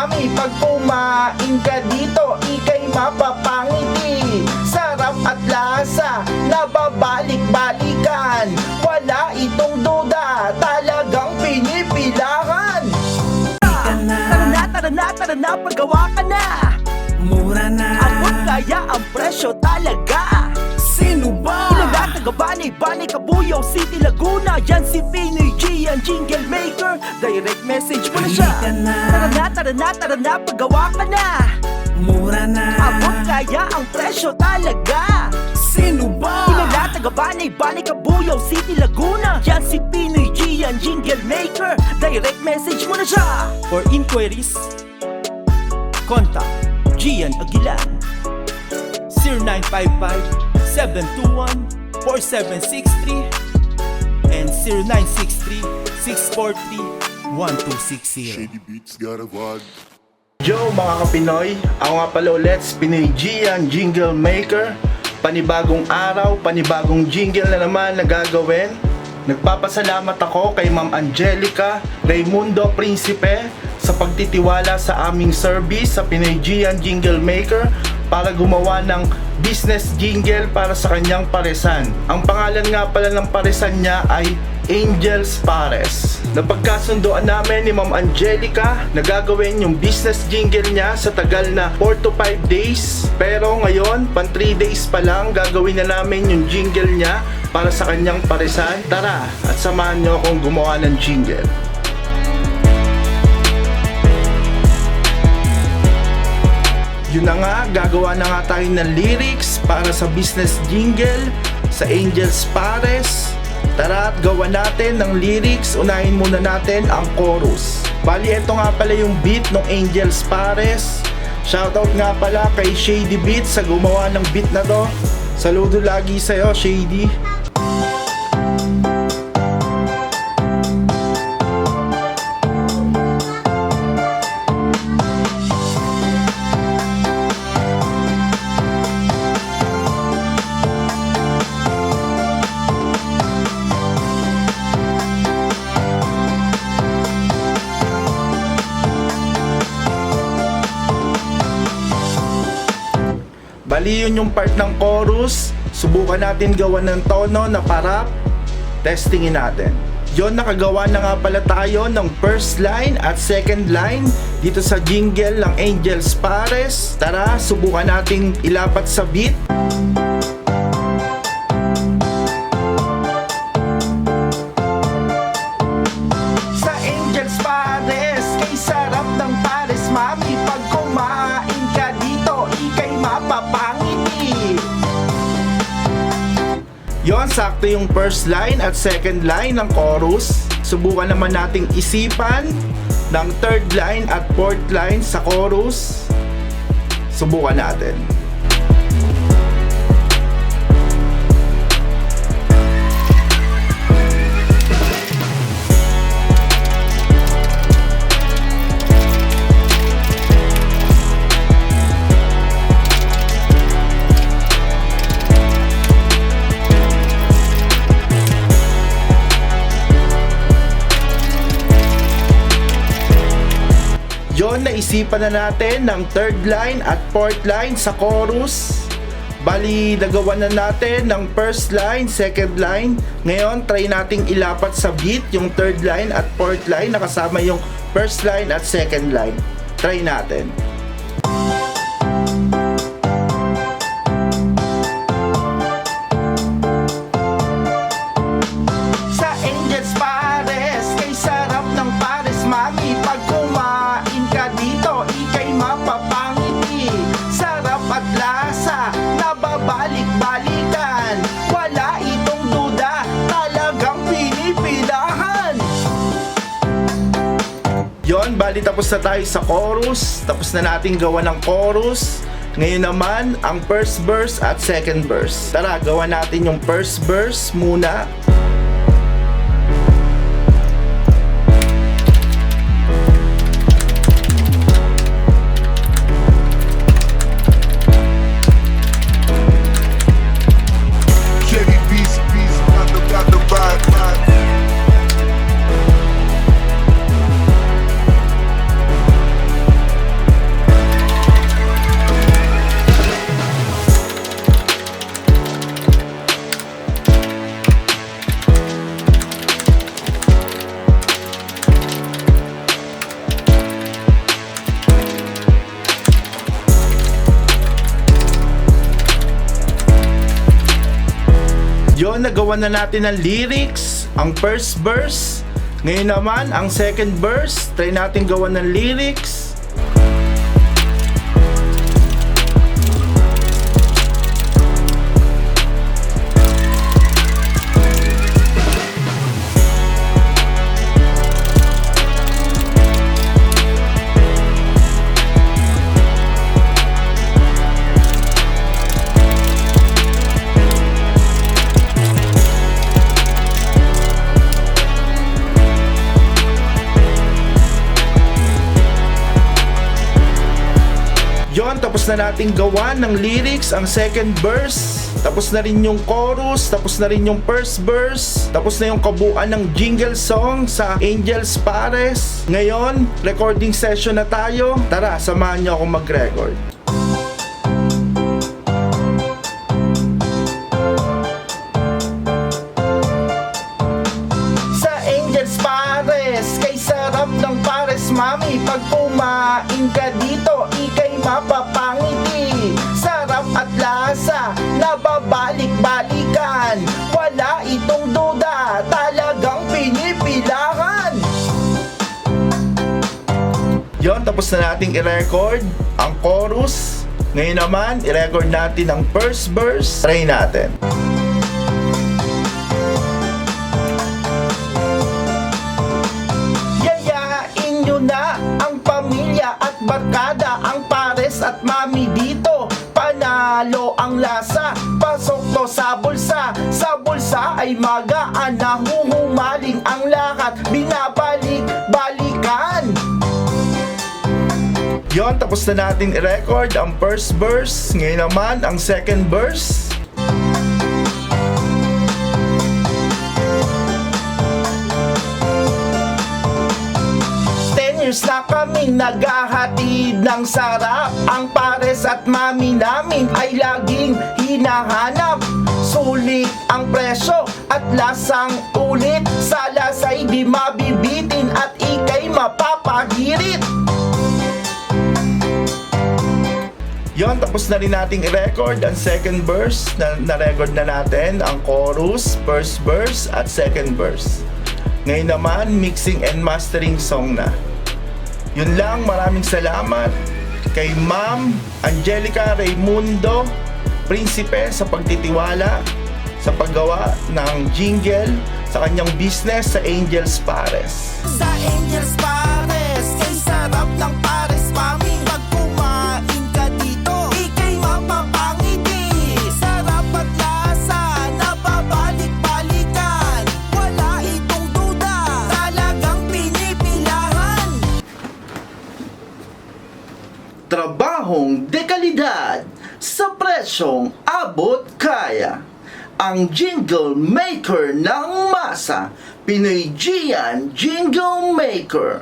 mami, pag kumain ka dito, ika'y mapapangiti. Sarap at lasa, nababalik-balikan. Wala itong duda, talagang pinipilahan. Tara na, paggawa ka na. Mura na, Abot kaya ang presyo talaga. sino ba? Ilaga, taga-Bani, Kabuyaw City, Laguna. Yan si Pinoy G, ang jingle maker. Direct message mo na siya. Halika na. Tara na, paggawa ka na. Mura na, Abot kaya ang presyo talaga. sino ba? Ilaga, taga-Bani, Kabuyaw City, Laguna. Yan si Pinoy G, ang jingle maker. Direct message mo na siya. For inquiries, contact Gian Aguilan 0955-721-4763 and 0963-643-1260. Shady Beats got a vibe. Yo mga kapinoy, ako nga pala ulit si Pinoy Gian, jingle maker. Panibagong araw, panibagong jingle na naman na gagawin. Nagpapasalamat ako kay Ma'am Angelica Raimundo Principe sa pagtitiwala sa aming service sa Pinoy Gian Jingle Maker para gumawa ng business jingle para sa kanyang paresan. Ang pangalan nga pala ng paresan niya ay Angels Pares. Napagkasundoan namin ni Ma'am Angelica na gagawin yung business jingle niya sa tagal na 4 to 5 days. Pero ngayon, pan 3 days pa lang, gagawin na namin yung jingle niya para sa kanyang paresan. Tara at samahan niyo akong gumawa ng jingle. Yun na nga, gagawa na nga tayo ng lyrics para sa business jingle sa Angels Pares. Tara at gawa natin ng lyrics. Unahin muna natin ang chorus. Bali, ito nga pala yung beat ng Angels Pares. Shoutout nga pala kay Shady Beats sa gumawa ng beat na to. Saludo lagi sa'yo, Shady. Bali yun yung part ng chorus. Subukan natin gawa ng tono na para testingin natin. Yon, nakagawa na nga pala tayo ng first line at second line dito sa jingle ng Angels Pares. Tara, subukan natin ilapat sa beat. Sa Angels Pares, kay sarap ng pares, mami, pag kumain ka dito, ika'y mapapangiti. Yon, sakto yung first line at second line ng chorus. Subukan naman nating isipan ng third line at fourth line sa chorus. Subukan natin. Yon, naisipan na natin ng third line at fourth line sa chorus. Bali, nagawa na natin ng first line, second line. Ngayon, try nating ilapat sa beat yung third line at fourth line nakasama yung first line at second line. Try natin. Sa Angels Pares, kay sarap ng pares, mami, pag kumain ka dito, ika'y mapapangiti. Sarap at lasa, nababalik-balikan. Wala itong duda, talagang pinipilahan. Yon, bali tapos na tayo sa chorus. Tapos na natin gawa ng chorus. Ngayon naman, ang first verse at second verse. Tara, gawa natin yung first verse muna. Shady Beats got the vibe. nagawa na natin ang lyrics, ang first verse. Ngayon naman, ang second verse. Try natin gawa ng lyrics. Yon, tapos na natin gawa ng lyrics, ang second verse. Tapos na rin yung chorus, tapos na rin yung first verse. Tapos na yung kabuuan ng jingle song sa Angels Pares. Ngayon, recording session na tayo. Tara, samahan niyo ako mag-record. Sa Angels Pares, kay sarap ng pares, mami. Pag kumain ka dito, ikay mapapangiti. Sarap at lasa, nababalik-balikan. Wala itong duda, talagang pinipilahan. Yon, tapos na nating i-record ang chorus. Ngayon naman, i-record natin ang first verse. Try natin. Yayain nyo na ang pamilya at barkada, ang pares at mami dito. Panalo ang lasa, pasok to sa bulsa. Sa bulsa ay magaan, nahuhumaling ang lahat. Binabalik-balikan. Yon, tapos na natin i-record ang first verse. Ngayon naman, ang second verse. Years na kaming naghahatid ng sarap. Ang pares at mami namin ay laging hinahanap. Sulit ang presyo at lasang ulit. Sa lasa'y di mabibitin at ikay mapapahirit. Yon, tapos na rin nating i-record ang second verse. Na-record na natin ang chorus, first verse at second verse. Ngayon naman, mixing and mastering song na. Yun lang, maraming salamat kay Ma'am Angelica Raimundo Principe sa pagtitiwala sa paggawa ng jingle sa kanyang business sa Angels Pares. Sa Angels Pares, kay sarap ng pares, mami. Pag kumain ka dito, ikay mapapangiti. Sarap at lasa, nababalik-balikan. Wala itong duda, talagang pinipilahan. Trabahong dekalidad sa presyong abot kaya. Ang jingle maker ng masa, Pinoy Gian Jingle Maker.